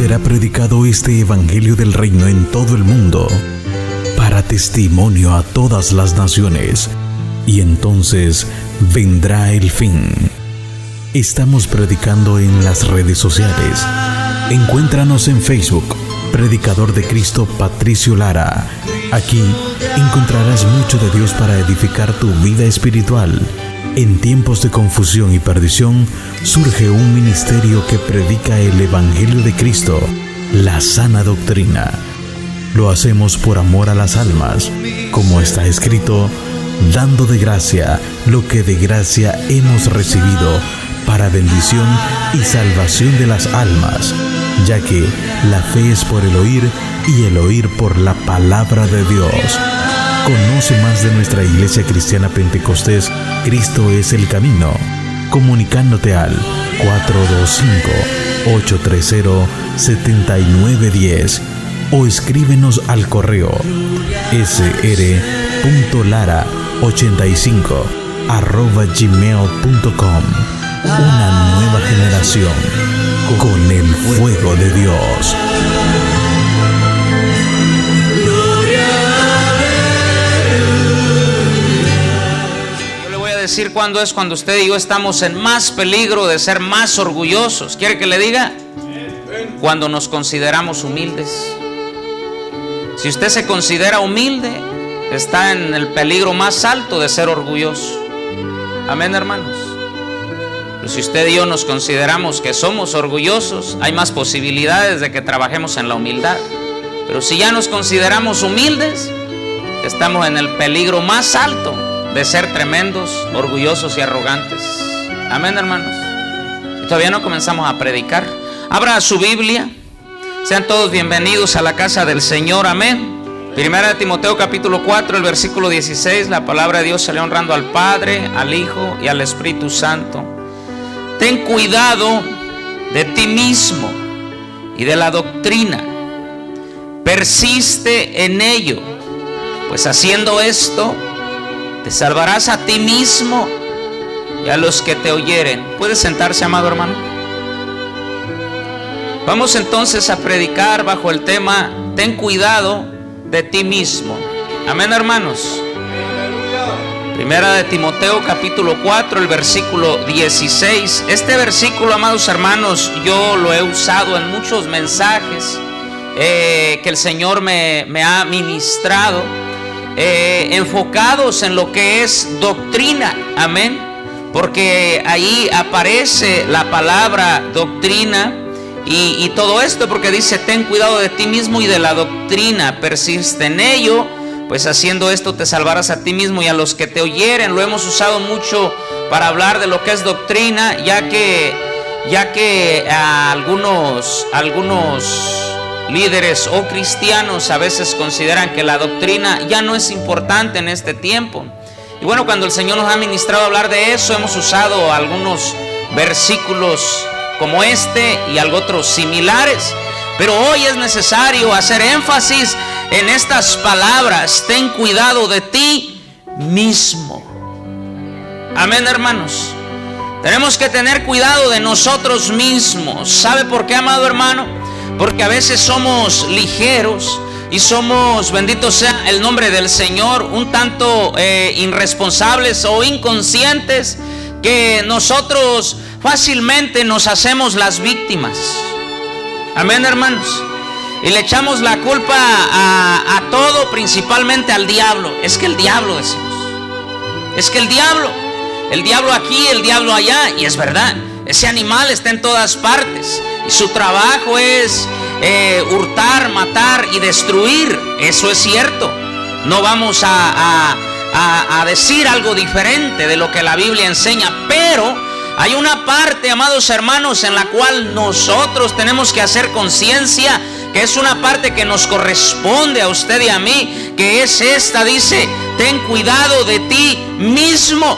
será predicado este Evangelio del Reino en todo el mundo, para testimonio a todas las naciones, y entonces vendrá el fin. Estamos predicando en las redes sociales. Encuéntranos en Facebook, Predicador de Cristo Patricio Lara. Aquí encontrarás mucho de Dios para edificar tu vida espiritual. En tiempos de confusión y perdición, surge un ministerio que predica el Evangelio de Cristo, la sana doctrina. Lo hacemos por amor a las almas, como está escrito, dando de gracia lo que de gracia hemos recibido, para bendición y salvación de las almas, ya que la fe es por el oír y el oír por la palabra de Dios. Conoce más de nuestra Iglesia Cristiana Pentecostés, Cristo es el Camino, comunicándote al 425-830-7910 o escríbenos al correo sr.lara85@gmail.com. Una nueva generación con el fuego de Dios. Yo le voy a decir cuándo es cuando usted y yo estamos en más peligro de ser más orgullosos. ¿Quiere que le diga? Cuando nos consideramos humildes. Si usted se considera humilde, está en el peligro más alto de ser orgulloso. Amén, hermanos. Pero si usted y yo nos consideramos que somos orgullosos, hay más posibilidades de que trabajemos en la humildad. Pero si ya nos consideramos humildes, estamos en el peligro más alto de ser tremendos, orgullosos y arrogantes. Amén, hermanos. Y todavía no comenzamos a predicar. Abra su Biblia. Sean todos bienvenidos a la casa del Señor. Amén. Primera de Timoteo capítulo 4, el versículo 16. La palabra de Dios sale honrando al Padre, al Hijo y al Espíritu Santo. Ten cuidado de ti mismo y de la doctrina. Persiste en ello, pues haciendo esto te salvarás a ti mismo y a los que te oyeren. ¿Puede sentarse, amado hermano? Vamos entonces a predicar bajo el tema ten cuidado de ti mismo. Amén, hermanos. Primera de Timoteo capítulo 4, el versículo 16. Este versículo, amados hermanos, yo lo he usado en muchos mensajes que el Señor me ha ministrado, enfocados en lo que es doctrina. Amén. Porque ahí aparece la palabra doctrina y todo esto, porque dice ten cuidado de ti mismo y de la doctrina, persiste en ello, pues haciendo esto te salvarás a ti mismo y a los que te oyeren. Lo hemos usado mucho para hablar de lo que es doctrina, ya que algunos líderes o cristianos a veces consideran que la doctrina ya no es importante en este tiempo. Y bueno, cuando el Señor nos ha ministrado a hablar de eso, hemos usado algunos versículos como este y algo otros similares. Pero hoy es necesario hacer énfasis en estas palabras: ten cuidado de ti mismo. Amén, hermanos. Tenemos que tener cuidado de nosotros mismos. ¿Sabe por qué, amado hermano? Porque a veces somos ligeros y somos, bendito sea el nombre del Señor, un tanto irresponsables o inconscientes, que nosotros fácilmente nos hacemos las víctimas. Amén, hermanos. Y le echamos la culpa a todo, principalmente al diablo. Es que el diablo, decimos. Es que el diablo aquí, el diablo allá. Y es verdad, ese animal está en todas partes. Y su trabajo es hurtar, matar y destruir. Eso es cierto. No vamos a decir algo diferente de lo que la Biblia enseña. Pero hay una parte, amados hermanos, en la cual nosotros tenemos que hacer conciencia, que es una parte que nos corresponde a usted y a mí, que es esta: dice, ten cuidado de ti mismo.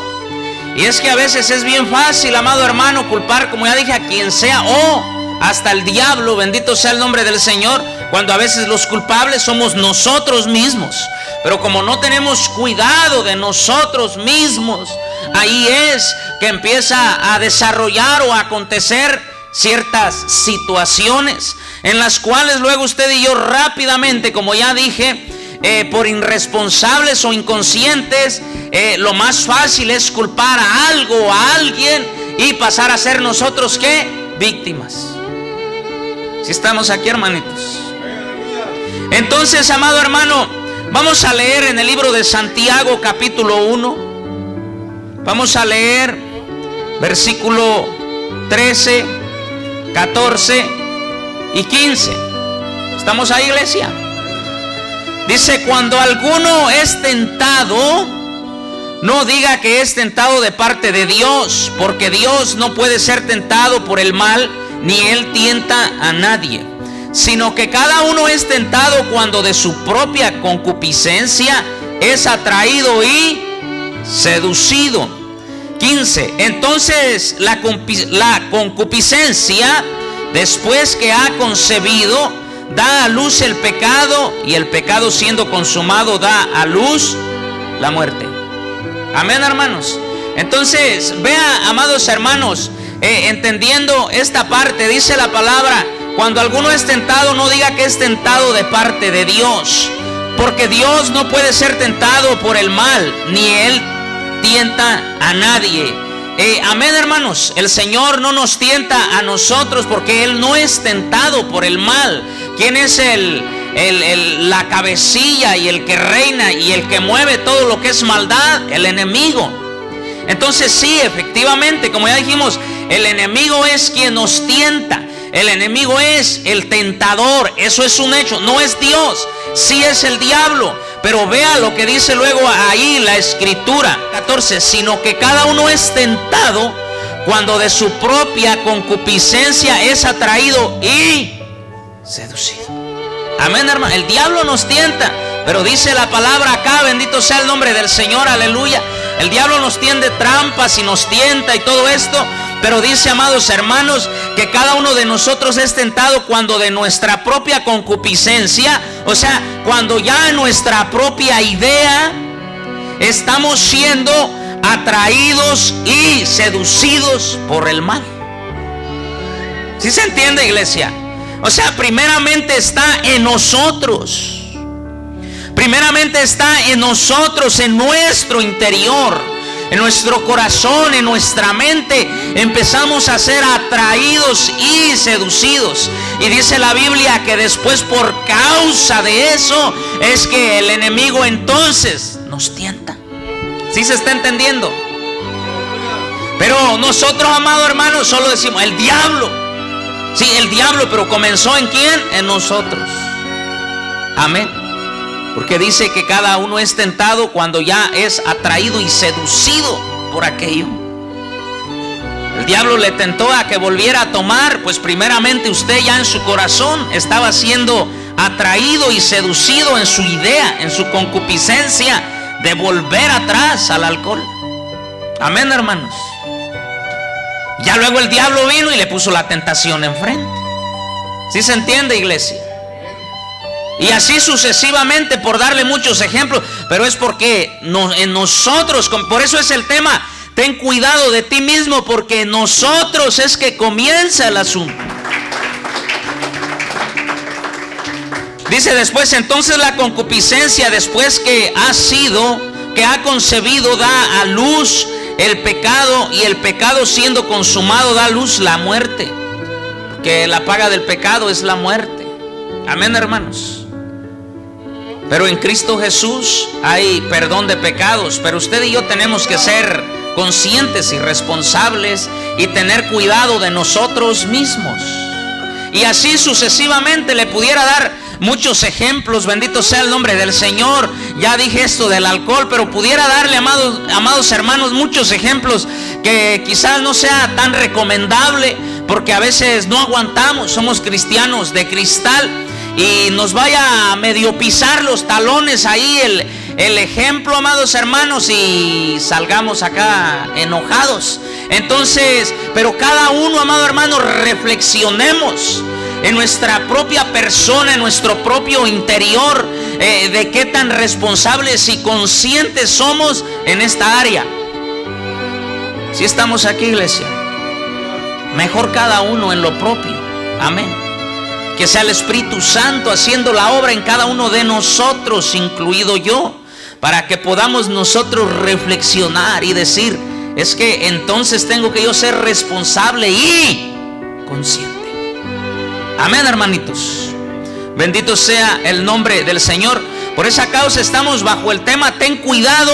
Y es que a veces es bien fácil, amado hermano, culpar, como ya dije, a quien sea, o hasta el diablo, bendito sea el nombre del Señor, cuando a veces los culpables somos nosotros mismos. Pero como no tenemos cuidado de nosotros mismos, ahí es que empieza a desarrollar o a acontecer ciertas situaciones en las cuales luego usted y yo rápidamente, como ya dije, por irresponsables o inconscientes, lo más fácil es culpar a algo o a alguien y pasar a ser nosotros, ¿qué? Víctimas. Si estamos aquí, hermanitos. Entonces, amado hermano, vamos a leer en el libro de Santiago capítulo 1. Vamos a leer versículo 13, 14 y 15. ¿Estamos ahí, iglesia? Dice: cuando alguno es tentado, no diga que es tentado de parte de Dios, porque Dios no puede ser tentado por el mal, ni Él tienta a nadie, sino que cada uno es tentado cuando de su propia concupiscencia es atraído y seducido. 15. Entonces la concupiscencia, después que ha concebido, da a luz el pecado, y el pecado, siendo consumado, da a luz la muerte. Amén, hermanos. Entonces, vea, amados hermanos, entendiendo esta parte, dice la palabra: cuando alguno es tentado, no diga que es tentado de parte de Dios, porque Dios no puede ser tentado por el mal, ni Él tienta a nadie. Amén, hermanos. El Señor no nos tienta a nosotros, porque Él no es tentado por el mal. ¿Quién es la cabecilla y el que reina y el que mueve todo lo que es maldad? El enemigo. Entonces sí, efectivamente, como ya dijimos, el enemigo es quien nos tienta. El enemigo es el tentador. Eso es un hecho. No es Dios, sí es el diablo. Pero vea lo que dice luego ahí la escritura 14: sino que cada uno es tentado cuando de su propia concupiscencia es atraído y seducido. Amén, hermano. El diablo nos tienta, pero dice la palabra acá, bendito sea el nombre del Señor, aleluya. El diablo nos tiende trampas y nos tienta y todo esto, pero dice, amados hermanos, que cada uno de nosotros es tentado cuando de nuestra propia concupiscencia, o sea, cuando ya en nuestra propia idea estamos siendo atraídos y seducidos por el mal. ¿Sí se entiende, iglesia? O sea, primeramente está en nosotros. Primeramente está en nosotros, en nuestro interior, en nuestro corazón, en nuestra mente. Empezamos a ser atraídos y seducidos. Y dice la Biblia que después, por causa de eso, es que el enemigo entonces nos tienta. ¿Sí se está entendiendo? Pero nosotros, amados hermanos, solo decimos el diablo. Sí, el diablo, pero comenzó ¿en quién? En nosotros. Amén. Porque dice que cada uno es tentado cuando ya es atraído y seducido por aquello. El diablo le tentó a que volviera a tomar, pues primeramente usted ya en su corazón estaba siendo atraído y seducido en su idea, en su concupiscencia de volver atrás al alcohol. Amén, hermanos. Ya luego el diablo vino y le puso la tentación enfrente. ¿Sí se entiende, iglesia? Y así sucesivamente, por darle muchos ejemplos. Pero es porque en nosotros, por eso es el tema: ten cuidado de ti mismo, porque en nosotros es que comienza el asunto. Dice después: entonces la concupiscencia, después que ha concebido, da a luz el pecado, y el pecado, siendo consumado, da a luz la muerte. Que la paga del pecado es la muerte. Amén, hermanos. Pero en Cristo Jesús hay perdón de pecados. Pero usted y yo tenemos que ser conscientes y responsables y tener cuidado de nosotros mismos. Y así sucesivamente le pudiera dar muchos ejemplos, bendito sea el nombre del Señor. Ya dije esto del alcohol, pero pudiera darle, amados hermanos, muchos ejemplos que quizás no sea tan recomendable, porque a veces no aguantamos, somos cristianos de cristal, y nos vaya a medio pisar los talones ahí el ejemplo, amados hermanos, y salgamos acá enojados. Entonces, pero cada uno, amado hermano, reflexionemos en nuestra propia persona, en nuestro propio interior, de qué tan responsables y conscientes somos en esta área. Si estamos aquí, iglesia. mejor cada uno en lo propio. Amén. Que sea el Espíritu Santo haciendo la obra en cada uno de nosotros, incluido yo, para que podamos nosotros reflexionar y decir: es que entonces tengo que yo ser responsable y consciente. Amén, hermanitos. Bendito sea el nombre del Señor. Por esa causa estamos bajo el tema: ten cuidado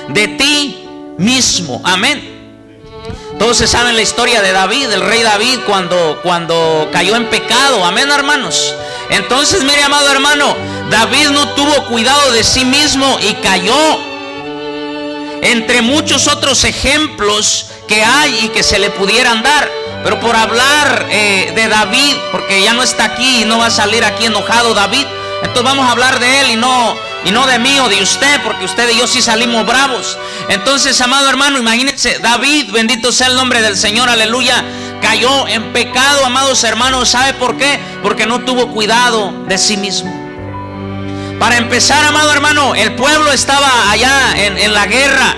de ti mismo. Amén. Todos se saben la historia de David, el rey David, cuando cayó en pecado. Amén, hermanos. Entonces, mire, amado hermano, David no tuvo cuidado de sí mismo y cayó. Entre muchos otros ejemplos que hay y que se le pudieran dar. Pero por hablar de David, porque ya no está aquí y no va a salir aquí enojado David, entonces vamos a hablar de él y no de mí o de usted, porque usted y yo sí salimos bravos. Entonces, amado hermano, imagínense, David, bendito sea el nombre del Señor, aleluya, cayó en pecado, amados hermanos. ¿Sabe por qué? Porque no tuvo cuidado de sí mismo. Para empezar, amado hermano, el pueblo estaba allá en la guerra.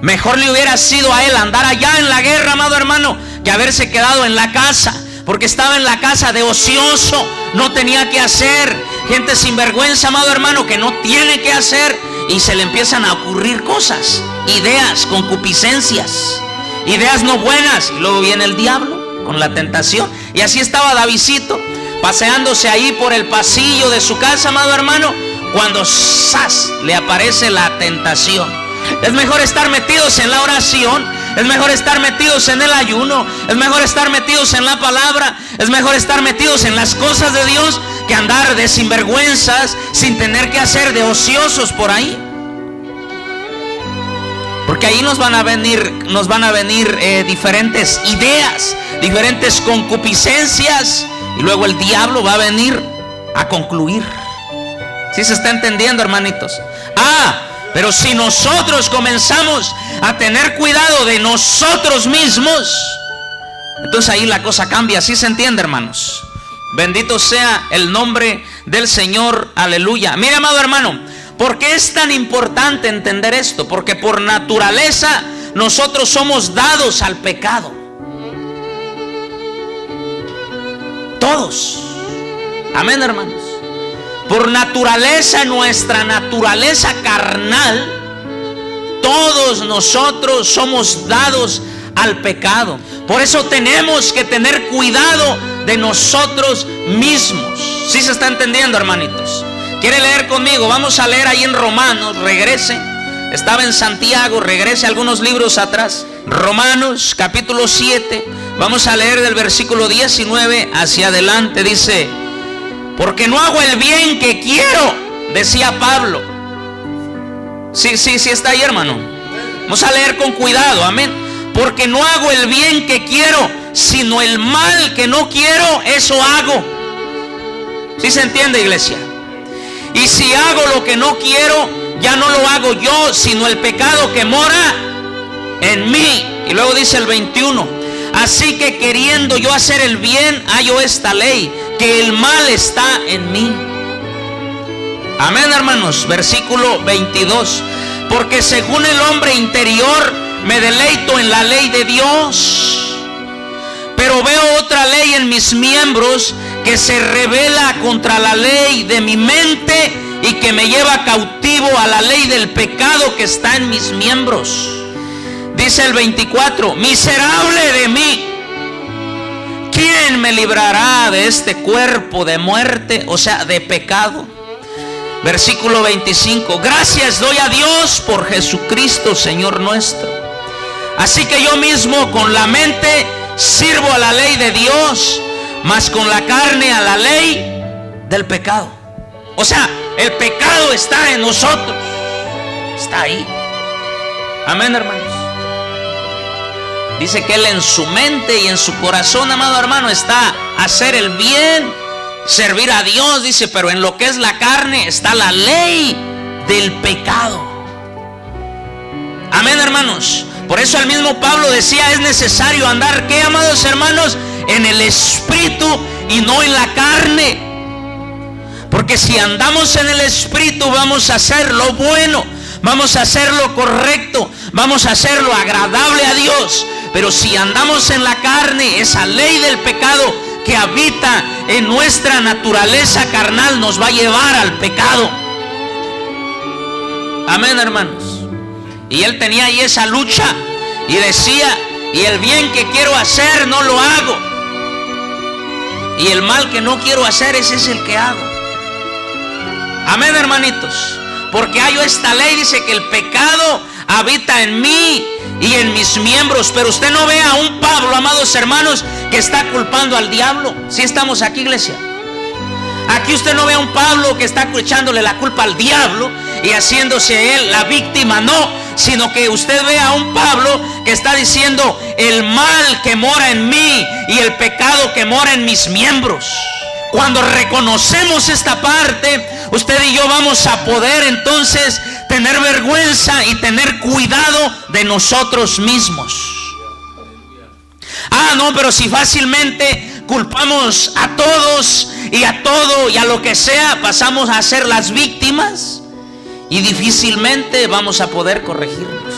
Mejor le hubiera sido a él andar allá en la guerra, amado hermano, que haberse quedado en la casa, porque estaba en la casa de ocioso, no tenía que hacer. Gente sin vergüenza, amado hermano, que no tiene que hacer, y se le empiezan a ocurrir cosas, ideas, concupiscencias, ideas no buenas, y luego viene el diablo con la tentación. Y así estaba Davidcito, paseándose ahí por el pasillo de su casa, amado hermano, cuando ¡zas!, le aparece la tentación. Es mejor estar metidos en la oración, es mejor estar metidos en el ayuno, es mejor estar metidos en la palabra, es mejor estar metidos en las cosas de Dios, que andar de sinvergüenzas sin tener que hacer, de ociosos por ahí. Porque ahí nos van a venir diferentes ideas, diferentes concupiscencias, y luego el diablo va a venir a concluir. ¿Sí se está entendiendo, hermanitos? Pero si nosotros comenzamos a tener cuidado de nosotros mismos, entonces ahí la cosa cambia. ¿Sí se entiende, hermanos? Bendito sea el nombre del Señor, aleluya. Mira, amado hermano, ¿por qué es tan importante entender esto? Porque por naturaleza nosotros somos dados al pecado. Todos. Amén, hermanos. Por naturaleza, nuestra naturaleza carnal, todos nosotros somos dados al pecado. Por eso tenemos que tener cuidado de nosotros mismos. ¿Sí se está entendiendo, hermanitos? ¿Quiere leer conmigo? Vamos a leer ahí en Romanos, regrese. Estaba en Santiago, regrese algunos libros atrás. Romanos capítulo 7, vamos a leer del versículo 19 hacia adelante. Dice: porque no hago el bien que quiero, decía Pablo. Sí está ahí, hermano. Vamos a leer con cuidado, amén. Porque no hago el bien que quiero, sino el mal que no quiero, eso hago. ¿Sí se entiende, iglesia? Y si hago lo que no quiero, ya no lo hago yo, sino el pecado que mora en mí. Y luego dice el 21: así que queriendo yo hacer el bien, hallo esta ley, que el mal está en mí. Amén, hermanos. Versículo 22: porque según el hombre interior me deleito en la ley de Dios, pero veo otra ley en mis miembros que se rebela contra la ley de mi mente y que me lleva cautivo a la ley del pecado que está en mis miembros. Dice el 24: miserable de mí, ¿quién me librará de este cuerpo de muerte? O sea, de pecado. Versículo 25: gracias doy a Dios por Jesucristo, Señor nuestro. Así que yo mismo con la mente sirvo a la ley de Dios, mas con la carne a la ley del pecado. O sea, el pecado está en nosotros, está ahí. Amén, hermanos. Dice que él en su mente y en su corazón, amado hermano, está hacer el bien, servir a Dios, dice, pero en lo que es la carne está la ley del pecado. Amén, hermanos. Por eso el mismo Pablo decía: es necesario andar, ¿qué, amados hermanos? En el espíritu y no en la carne. Porque si andamos en el espíritu, vamos a hacer lo bueno, vamos a hacer lo correcto, vamos a hacer lo agradable a Dios. Pero si andamos en la carne, esa ley del pecado que habita en nuestra naturaleza carnal nos va a llevar al pecado. Amén, hermanos. Y él tenía ahí esa lucha y decía: y el bien que quiero hacer no lo hago, y el mal que no quiero hacer, ese es el que hago. Amén, hermanitos. Porque hay esta ley, dice que el pecado habita en mí y en mis miembros. Pero usted no ve a un Pablo, amados hermanos, que está culpando al diablo. ¿Sí estamos aquí, iglesia? Aquí usted no ve a un Pablo que está echándole la culpa al diablo y haciéndose él la víctima, no, sino que usted ve a un Pablo que está diciendo: el mal que mora en mí y el pecado que mora en mis miembros. Cuando reconocemos esta parte, usted y yo vamos a poder entonces tener vergüenza y tener cuidado de nosotros mismos. No, pero si fácilmente culpamos a todos y a todo y a lo que sea, pasamos a ser las víctimas y difícilmente vamos a poder corregirnos.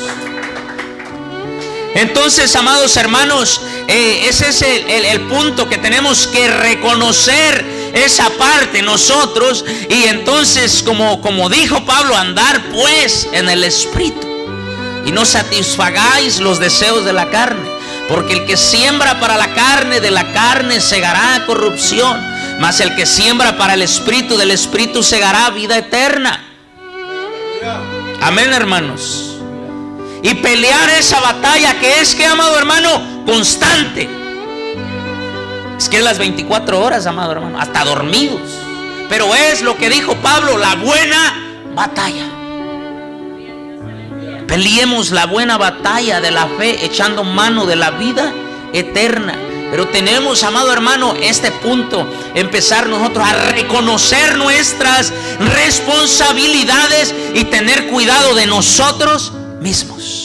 Entonces, amados hermanos, ese es el punto, que tenemos que reconocer esa parte nosotros. Y entonces, como dijo Pablo, andar pues en el Espíritu, y no satisfagáis los deseos de la carne, porque el que siembra para la carne, de la carne segará corrupción, mas el que siembra para el Espíritu, del Espíritu segará vida eterna. Amén, hermanos. Y pelear esa batalla que es, que, amado hermano, constante. Es que es las 24 horas, amado hermano, hasta dormidos. Pero es lo que dijo Pablo: la buena batalla. Peleemos la buena batalla de la fe, echando mano de la vida eterna. Pero tenemos, amado hermano, este punto: empezar nosotros a reconocer nuestras responsabilidades y tener cuidado de nosotros mismos.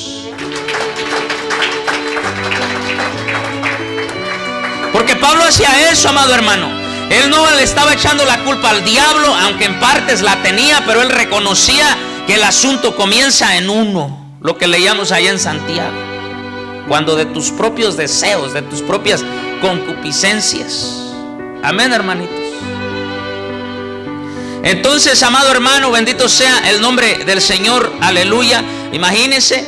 Porque Pablo hacía eso, amado hermano. Él no le estaba echando la culpa al diablo, aunque en partes la tenía, pero él reconocía que el asunto comienza en uno, lo que leíamos allá en Santiago, cuando de tus propios deseos, de tus propias concupiscencias. Amén, hermanitos. Entonces, amado hermano, bendito sea el nombre del Señor, aleluya. Imagínese,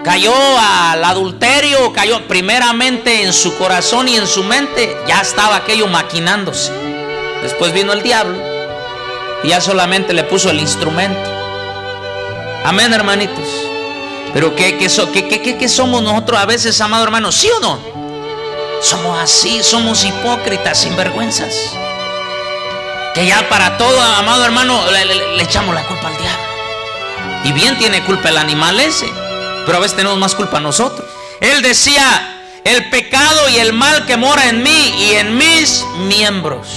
cayó al adulterio, cayó primeramente en su corazón y en su mente, ya estaba aquello maquinándose. Después vino el diablo y ya solamente le puso el instrumento. Amén, hermanitos. Pero ¿qué somos nosotros a veces, amado hermano? ¿Sí o no? Somos así, somos hipócritas, sinvergüenzas, que ya para todo, amado hermano, le echamos la culpa al diablo. Y bien tiene culpa el animal ese, pero a veces tenemos más culpa nosotros. Él decía: el pecado y el mal que mora en mí y en mis miembros.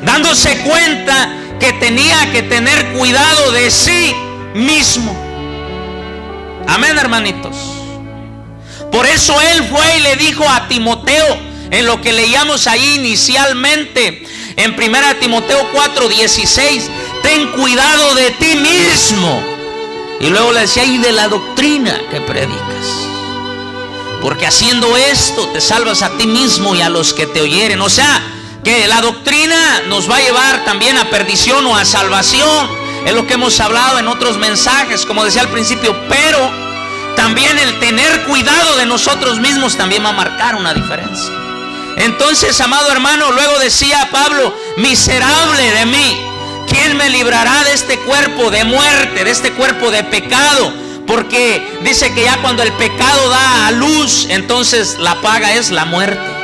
Dándose cuenta que tenía que tener cuidado de sí mismo. Amén, hermanitos. Por eso él fue y le dijo a Timoteo, en lo que leíamos ahí inicialmente, en 1 Timoteo 4:16, ten cuidado de ti mismo. Y luego le decía: y de la doctrina que predicas, porque haciendo esto te salvas a ti mismo y a los que te oyeren. O sea, que la doctrina nos va a llevar también a perdición o a salvación. Es lo que hemos hablado en otros mensajes, como decía al principio. Pero también el tener cuidado de nosotros mismos también va a marcar una diferencia. Entonces, amado hermano, luego decía Pablo: miserable de mí, ¿quién me librará de este cuerpo de muerte, de este cuerpo de pecado? Porque dice que ya cuando el pecado da a luz, entonces la paga es la muerte.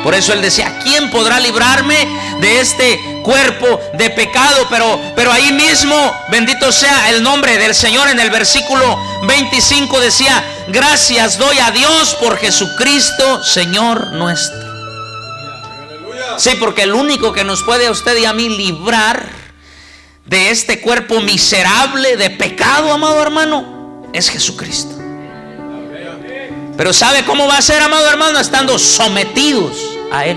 Por eso él decía: ¿quién podrá librarme de este cuerpo de pecado? Pero ahí mismo, bendito sea el nombre del Señor, en el versículo 25 decía: gracias doy a Dios por Jesucristo, Señor nuestro. Sí, porque el único que nos puede a usted y a mí librar de este cuerpo miserable de pecado, amado hermano, es Jesucristo. Pero ¿sabe cómo va a ser, amado hermano? Estando sometidos a Él,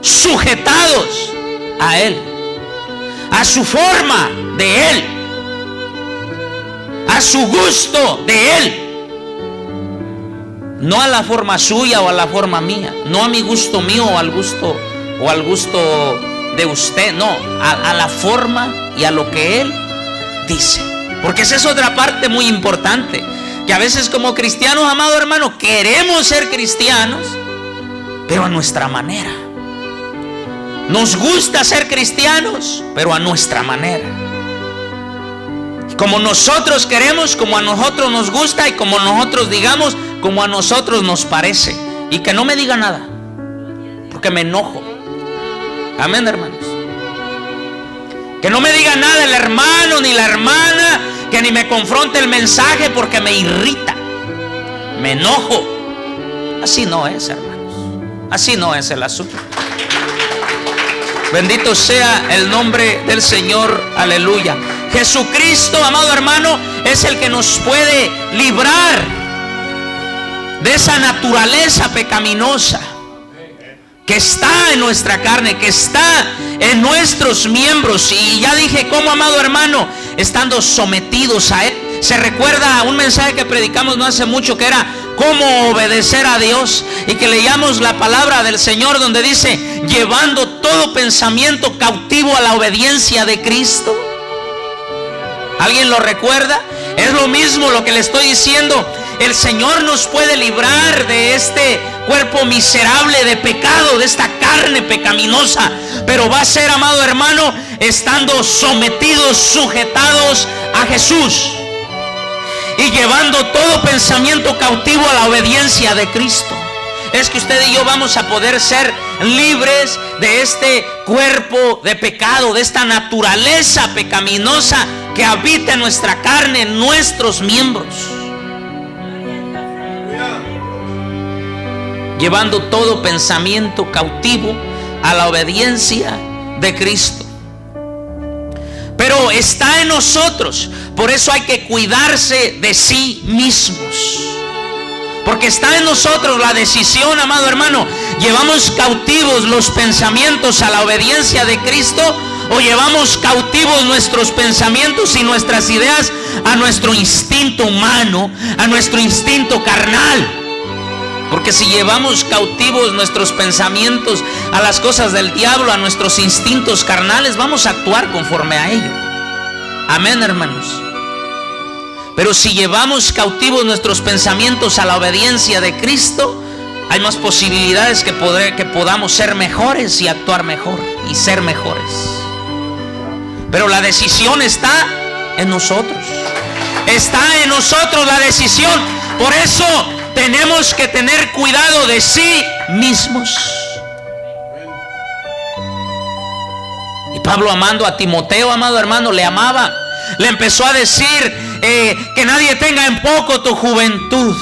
sujetados a Él, a su forma de Él, a a su gusto de Él. No a la forma suya o a la forma mía, no a mi gusto mío o al gusto de usted, no, a la forma y a lo que Él dice. Porque esa es otra parte muy importante, que a veces como cristianos, amado hermano, queremos ser cristianos, pero a nuestra manera. Nos gusta ser cristianos, pero a nuestra manera. Como nosotros queremos, como a nosotros nos gusta y como nosotros digamos, como a nosotros nos parece. Y que no me diga nada, porque me enojo. Amén, hermanos. Que no me diga nada el hermano ni la hermana, que ni me confronte el mensaje, porque me irrita, me enojo. Así no es, hermanos. Así no es el asunto. Bendito sea el nombre del Señor, aleluya. Jesucristo, amado hermano, es el que nos puede librar de esa naturaleza pecaminosa que está en nuestra carne, que está en nuestros miembros. Y ya dije cómo, amado hermano, estando sometidos a Él. Se recuerda un mensaje que predicamos no hace mucho, que era cómo obedecer a Dios, y que leíamos la palabra del Señor donde dice: llevando todo pensamiento cautivo a la obediencia de Cristo. ¿Alguien lo recuerda? Es lo mismo lo que le estoy diciendo. El Señor nos puede librar de este cuerpo miserable de pecado, de esta carne pecaminosa, pero va a ser, amado hermano, estando sometidos, sujetados a Jesús y llevando todo pensamiento cautivo a la obediencia de Cristo. Es que usted y yo vamos a poder ser libres de este cuerpo de pecado, de esta naturaleza pecaminosa que habita en nuestra carne, en nuestros miembros. Llevando todo pensamiento cautivo a la obediencia de Cristo. Pero está en nosotros, por eso hay que cuidarse de sí mismos. Porque está en nosotros la decisión, amado hermano. ¿Llevamos cautivos los pensamientos a la obediencia de Cristo, o llevamos cautivos nuestros pensamientos y nuestras ideas a nuestro instinto humano, a nuestro instinto carnal? Porque si llevamos cautivos nuestros pensamientos a las cosas del diablo, a nuestros instintos carnales, vamos a actuar conforme a ello. Amén, hermanos. Pero si llevamos cautivos nuestros pensamientos a la obediencia de Cristo, hay más posibilidades que podamos ser mejores y actuar mejor y ser mejores. Pero la decisión está en nosotros. Está en nosotros la decisión. Por eso tenemos que tener cuidado de sí mismos. Y Pablo, amando a Timoteo, amado hermano, le amaba. Le empezó a decir que nadie tenga en poco tu juventud,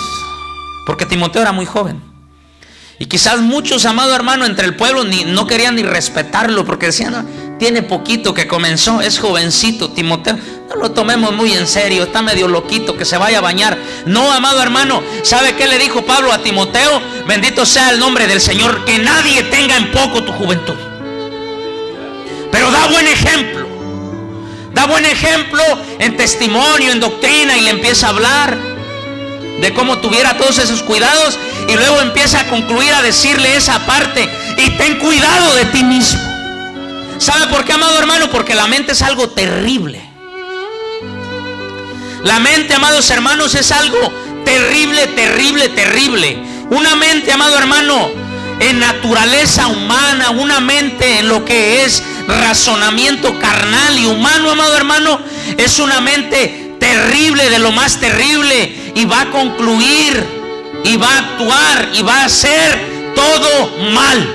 porque Timoteo era muy joven. Y quizás muchos, amado hermano, entre el pueblo no querían ni respetarlo, porque decían: no, tiene poquito que comenzó, es jovencito Timoteo, no lo tomemos muy en serio, está medio loquito, que se vaya a bañar. No, amado hermano, ¿sabe qué le dijo Pablo a Timoteo? Bendito sea el nombre del Señor. Que nadie tenga en poco tu juventud. Pero da buen ejemplo. Da buen ejemplo en testimonio, en doctrina, y le empieza a hablar de cómo tuviera todos esos cuidados, y luego empieza a concluir a decirle esa parte: y ten cuidado de ti mismo. ¿Sabe por qué, amado hermano? Porque la mente es algo terrible. La mente, amados hermanos, es algo terrible, terrible, terrible. Una mente, amado hermano, en naturaleza humana, una mente en lo que es razonamiento carnal y humano, amado hermano, es una mente terrible, de lo más terrible, y va a concluir y va a actuar y va a hacer todo mal.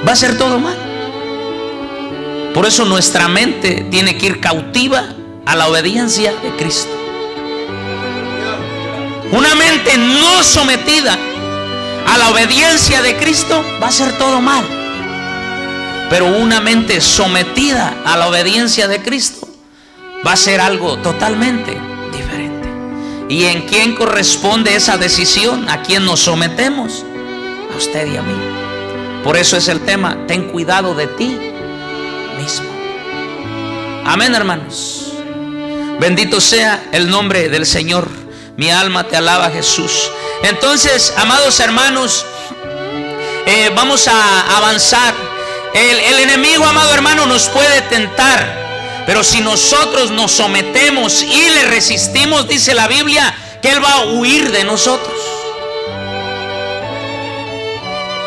Va a ser todo mal. Por eso nuestra mente tiene que ir cautiva a la obediencia de Cristo. Una mente no sometida a la obediencia de Cristo va a ser todo mal. Pero una mente sometida a la obediencia de Cristo va a ser algo totalmente diferente. ¿Y en quién corresponde esa decisión? ¿A quién nos sometemos? A usted y a mí. Por eso es el tema: ten cuidado de ti mismo. Amén, hermanos. Bendito sea el nombre del Señor. Mi alma te alaba, Jesús. Entonces, amados hermanos, vamos a avanzar. El enemigo, amado hermano, nos puede tentar, pero si nosotros nos sometemos y le resistimos, dice la Biblia, que Él va a huir de nosotros.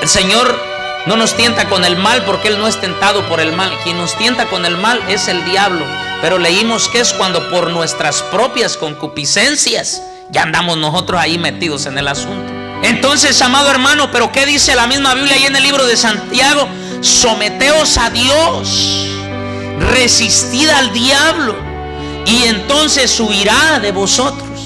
El Señor no nos tienta con el mal, porque Él no es tentado por el mal. Quien nos tienta con el mal es el diablo. Pero leímos que es cuando por nuestras propias concupiscencias ya andamos nosotros ahí metidos en el asunto. Entonces, amado hermano, pero ¿qué dice la misma Biblia ahí en el libro de Santiago? Someteos a Dios, resistid al diablo, y entonces huirá de vosotros.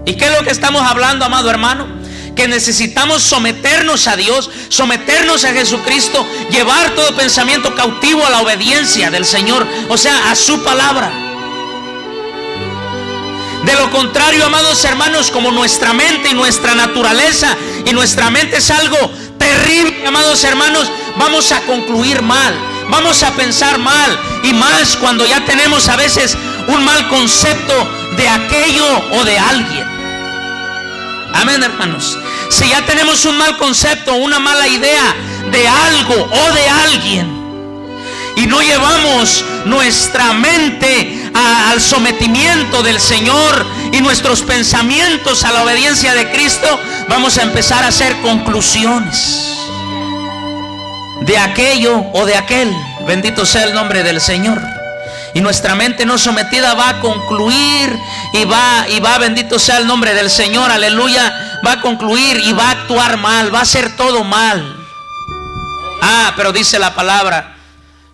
¿Y qué es lo que estamos hablando, amado hermano? Que necesitamos someternos a Dios, someternos a Jesucristo, llevar todo pensamiento cautivo a la obediencia del Señor, o sea, a su palabra. De lo contrario, amados hermanos, como nuestra mente y nuestra naturaleza, y nuestra mente es algo terrible, amados hermanos, vamos a concluir mal, vamos a pensar mal, y más cuando ya tenemos a veces un mal concepto de aquello o de alguien. Amén, hermanos. Si ya tenemos un mal concepto, una mala idea de algo o de alguien, y no llevamos nuestra mente al sometimiento del Señor y nuestros pensamientos a la obediencia de Cristo, vamos a empezar a hacer conclusiones de aquello o de aquel. Bendito sea el nombre del Señor. Y nuestra mente no sometida va a concluir y va, bendito sea el nombre del Señor, aleluya, va a concluir y va a actuar mal, va a hacer todo mal. Pero dice la palabra: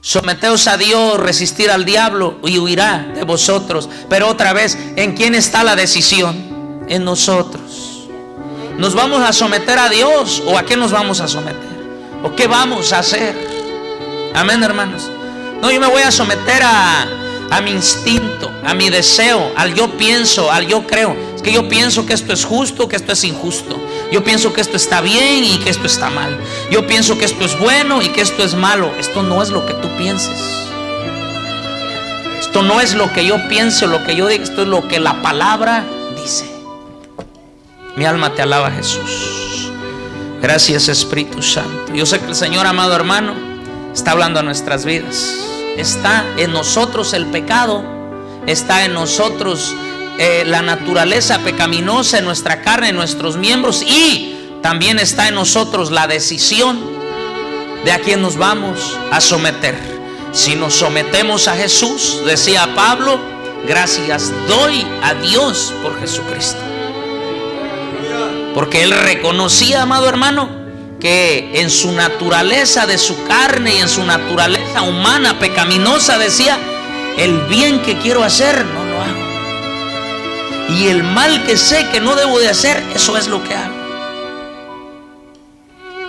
someteos a Dios, resistir al diablo y huirá de vosotros. Pero otra vez, ¿en quién está la decisión? En nosotros. ¿Nos vamos a someter a Dios o a qué nos vamos a someter? ¿O qué vamos a hacer? Amén, hermanos. No, yo me voy a someter a mi instinto, a mi deseo, al yo pienso, al yo creo. Es que yo pienso que esto es justo, que esto es injusto. Yo pienso que esto está bien y que esto está mal. Yo pienso que esto es bueno y que esto es malo. Esto no es lo que tú pienses. Esto no es lo que yo pienso, lo que yo digo. Esto es lo que la palabra dice. Mi alma te alaba, Jesús. Gracias, Espíritu Santo. Yo sé que el Señor, amado hermano, está hablando a nuestras vidas. Está en nosotros el pecado, está en nosotros la naturaleza pecaminosa en nuestra carne, en nuestros miembros, y también está en nosotros la decisión de a quién nos vamos a someter. Si nos sometemos a Jesús, decía Pablo, gracias doy a Dios por Jesucristo, porque él reconocía, amado hermano, que en su naturaleza de su carne y en su naturaleza humana pecaminosa decía: el bien que quiero hacer no lo hago, y el mal que sé que no debo de hacer, eso es lo que hago.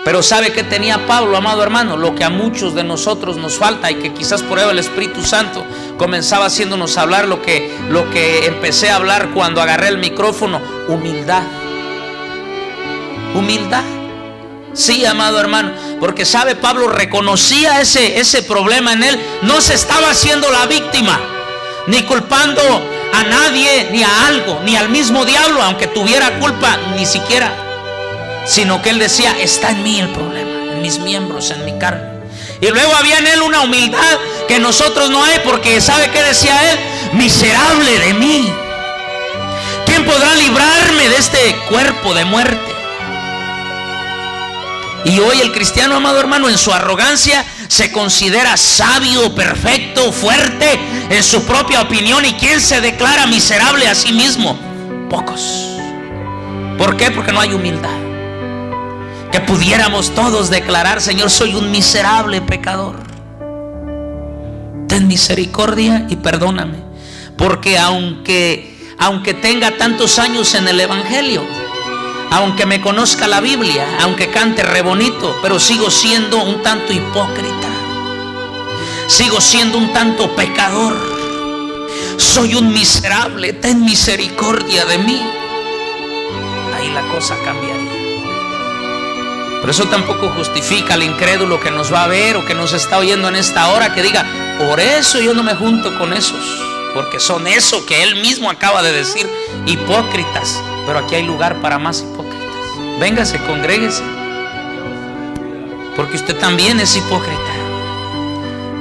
Pero ¿sabe qué tenía Pablo, amado hermano? Lo que a muchos de nosotros nos falta, y que quizás por ello el Espíritu Santo comenzaba haciéndonos hablar lo que empecé a hablar cuando agarré el micrófono: humildad. Humildad. Sí, amado hermano, porque sabe, Pablo reconocía ese problema en él. No se estaba haciendo la víctima, ni culpando a nadie, ni a algo, ni al mismo diablo, aunque tuviera culpa, ni siquiera, sino que él decía: está en mí el problema, en mis miembros, en mi carne. Y luego había en él una humildad que nosotros no hay, porque ¿sabe qué decía él? Miserable de mí, ¿quién podrá librarme de este cuerpo de muerte? Y hoy el cristiano, amado hermano, en su arrogancia se considera sabio, perfecto, fuerte en su propia opinión. ¿Y quién se declara miserable a sí mismo? Pocos. ¿Por qué? Porque no hay humildad. Que pudiéramos todos declarar: Señor, soy un miserable pecador, ten misericordia y perdóname. Porque aunque tenga tantos años en el Evangelio, aunque me conozca la Biblia, aunque cante re bonito, pero sigo siendo un tanto hipócrita, sigo siendo un tanto pecador. Soy un miserable, ten misericordia de mí. Ahí la cosa cambiaría. Pero eso tampoco justifica al incrédulo que nos va a ver o que nos está oyendo en esta hora, que diga, por eso yo no me junto con esos, porque son eso que él mismo acaba de decir, hipócritas. Pero aquí hay lugar para más hipócritas. Véngase, congréguese, porque usted también es hipócrita.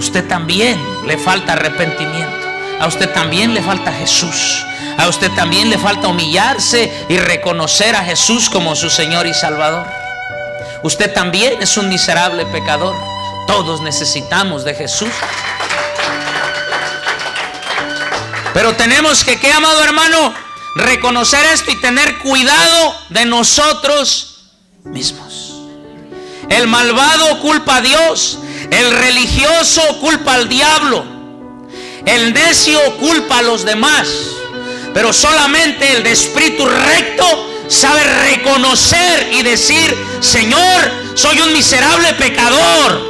Usted también le falta arrepentimiento. A usted también le falta Jesús. A usted también le falta humillarse y reconocer a Jesús como su Señor y Salvador. Usted también es un miserable pecador. Todos necesitamos de Jesús. Pero tenemos que, ¿qué, amado hermano? Reconocer esto y tener cuidado de nosotros mismos. El malvado culpa a Dios. El religioso culpa al diablo. El necio culpa a los demás. Pero solamente el de espíritu recto sabe reconocer y decir, Señor, soy un miserable pecador.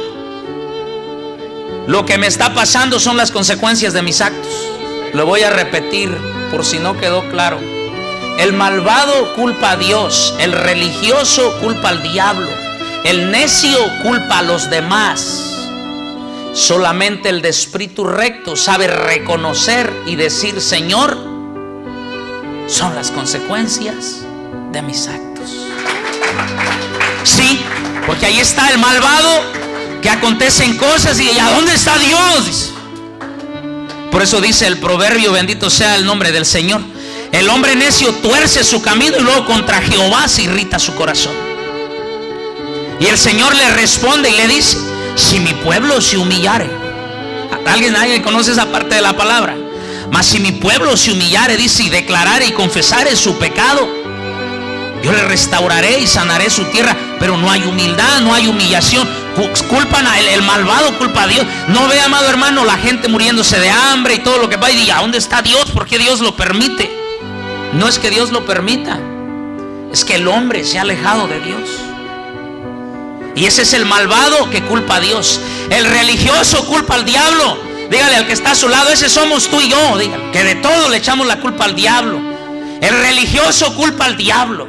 Lo que me está pasando son las consecuencias de mis actos. Lo voy a repetir por si no quedó claro. El malvado culpa a Dios. El religioso culpa al diablo. El necio culpa a los demás. Solamente el de espíritu recto sabe reconocer y decir, Señor, son las consecuencias de mis actos. Sí, porque ahí está el malvado, que acontecen cosas y ¿a dónde está Dios? Por eso dice el proverbio, bendito sea el nombre del Señor, el hombre necio tuerce su camino y luego contra Jehová se irrita su corazón. Y el Señor le responde y le dice, si mi pueblo se humillare. ¿Alguien conoce esa parte de la palabra? Mas si mi pueblo se humillare, dice, y declarare y confesare su pecado, yo le restauraré y sanaré su tierra. Pero no hay humildad, no hay humillación. Culpan a el malvado, culpa a Dios. No ve, amado hermano, la gente muriéndose de hambre y todo lo que va, y diga, ¿dónde está Dios? ¿Por qué Dios lo permite? No es que Dios lo permita, es que el hombre se ha alejado de Dios. Y ese es el malvado que culpa a Dios. El religioso culpa al diablo. Dígale al que está a su lado, ese somos tú y yo. Dígale que de todo le echamos la culpa al diablo. El religioso culpa al diablo.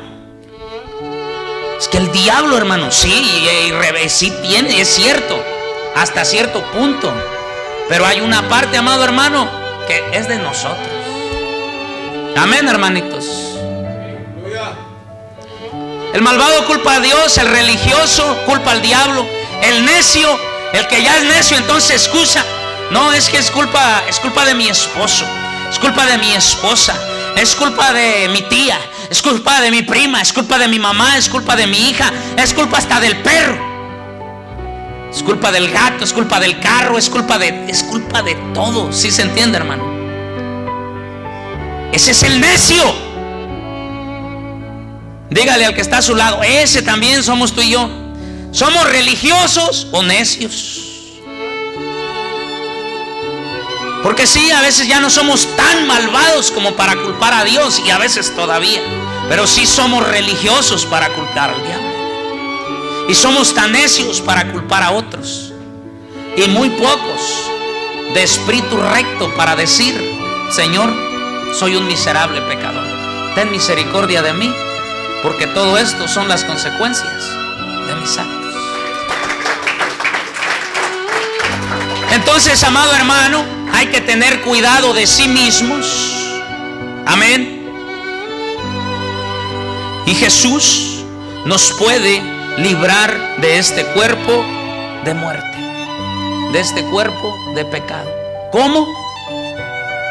Es que el diablo, hermano, sí tiene, es cierto, hasta cierto punto. Pero hay una parte, amado hermano, que es de nosotros. Amén, hermanitos. El malvado culpa a Dios, el religioso culpa al diablo, el necio, el que ya es necio, entonces excusa. No, es que es culpa de mi esposo, es culpa de mi esposa, es culpa de mi tía, es culpa de mi prima, es culpa de mi mamá, es culpa de mi hija, es culpa hasta del perro, es culpa del gato, es culpa del carro, es culpa de todo. ¿Sí se entiende, hermano? Ese es el necio. Dígale al que está a su lado, ese también somos tú y yo. ¿Somos religiosos o necios? Porque sí, a veces ya no somos tan malvados como para culpar a Dios, y a veces todavía, pero sí somos religiosos para culpar al diablo, y somos tan necios para culpar a otros, y muy pocos de espíritu recto para decir, Señor, soy un miserable pecador, ten misericordia de mí, porque todo esto son las consecuencias de mis actos. Entonces, amado hermano, hay que tener cuidado de sí mismos. Amén. Y Jesús nos puede librar de este cuerpo de muerte, de este cuerpo de pecado. ¿Cómo?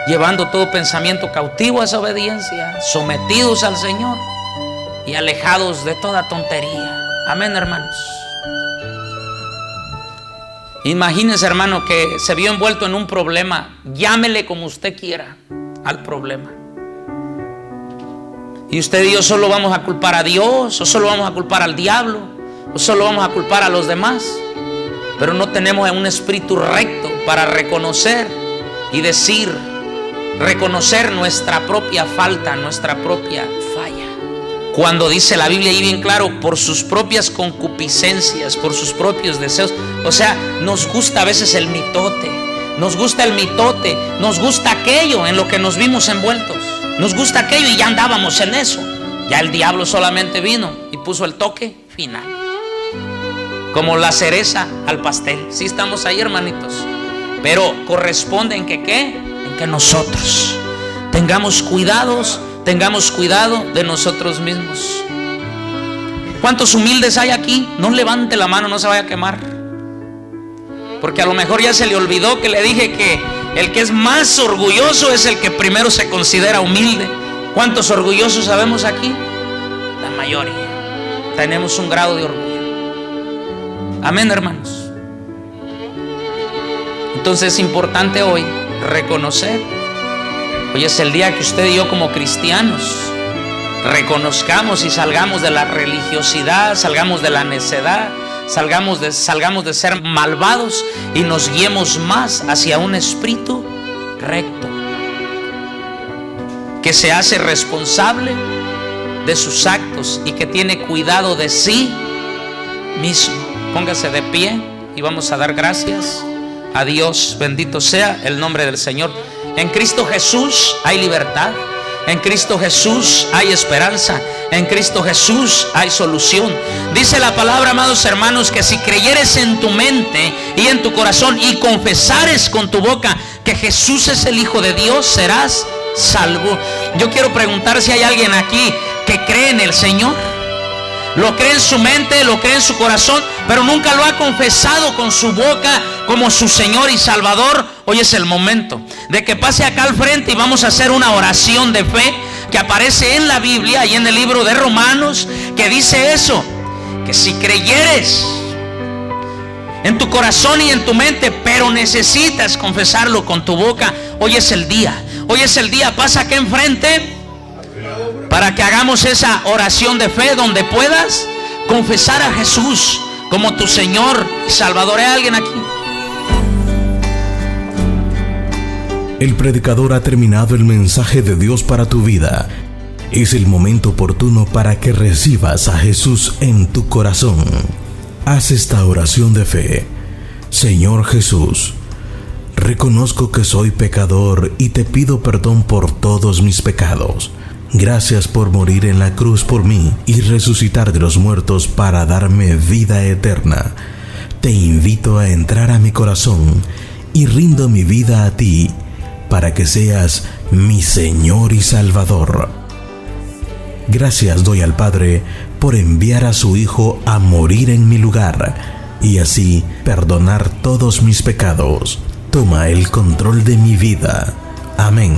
Llevando todo pensamiento cautivo a esa obediencia, sometidos al Señor y alejados de toda tontería. Amén, hermanos. Imagínense, hermano, que se vio envuelto en un problema. Llámele como usted quiera al problema. Y usted y yo solo vamos a culpar a Dios, o solo vamos a culpar al diablo, o solo vamos a culpar a los demás. Pero no tenemos un espíritu recto para reconocer y decir, reconocer nuestra propia falta, nuestra propia falla. Cuando dice la Biblia ahí bien claro, por sus propias concupiscencias, por sus propios deseos. O sea, nos gusta a veces el mitote, nos gusta el mitote, nos gusta aquello en lo que nos vimos envueltos, nos gusta aquello y ya andábamos en eso. Ya el diablo solamente vino y puso el toque final. como la cereza al pastel. Sí estamos ahí, hermanitos, pero corresponde en que ¿qué? En que nosotros tengamos cuidado de nosotros mismos. ¿Cuántos humildes hay aquí? No levante la mano, no se vaya a quemar, porque a lo mejor ya se le olvidó que le dije que el que es más orgulloso es el que primero se considera humilde. ¿Cuántos orgullosos sabemos aquí? La mayoría. Tenemos un grado de orgullo. Amén, hermanos. Entonces es importante hoy reconocer. Hoy es el día que usted y yo como cristianos reconozcamos y salgamos de la religiosidad, salgamos de la necedad, salgamos de ser malvados y nos guiemos más hacia un espíritu recto, que se hace responsable de sus actos y que tiene cuidado de sí mismo. Póngase de pie y vamos a dar gracias a Dios. Bendito sea el nombre del Señor. En Cristo Jesús hay libertad. En Cristo Jesús hay esperanza. En Cristo Jesús hay solución. Dice la palabra, amados hermanos, que si creyeres en tu mente y en tu corazón y confesares con tu boca que Jesús es el Hijo de Dios, serás salvo. Yo quiero preguntar si hay alguien aquí que cree en el Señor. Lo cree en su mente, lo cree en su corazón, pero nunca lo ha confesado con su boca como su Señor y Salvador. Hoy es el momento de que pase acá al frente y vamos a hacer una oración de fe que aparece en la Biblia y en el libro de Romanos, que dice eso, que si creyeres en tu corazón y en tu mente, pero necesitas confesarlo con tu boca, hoy es el día. Hoy es el día. Pasa acá enfrente para que hagamos esa oración de fe donde puedas confesar a Jesús como tu Señor y Salvador. ¿Hay alguien aquí? El predicador ha terminado el mensaje de Dios para tu vida. Es el momento oportuno para que recibas a Jesús en tu corazón. Haz esta oración de fe. Señor Jesús, reconozco que soy pecador y te pido perdón por todos mis pecados. Gracias por morir en la cruz por mí y resucitar de los muertos para darme vida eterna. Te invito a entrar a mi corazón y rindo mi vida a ti para que seas mi Señor y Salvador. Gracias doy al Padre por enviar a su Hijo a morir en mi lugar y así perdonar todos mis pecados. Toma el control de mi vida. Amén.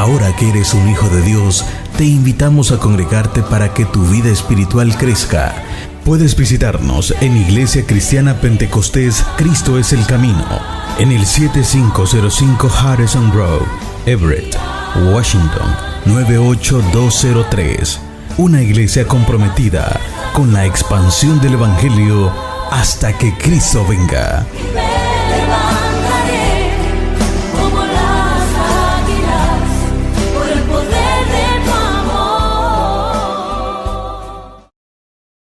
Ahora que eres un hijo de Dios, te invitamos a congregarte para que tu vida espiritual crezca. Puedes visitarnos en Iglesia Cristiana Pentecostés Cristo es el Camino, en el 7505 Harrison Road, Everett, Washington, 98203. Una iglesia comprometida con la expansión del Evangelio hasta que Cristo venga.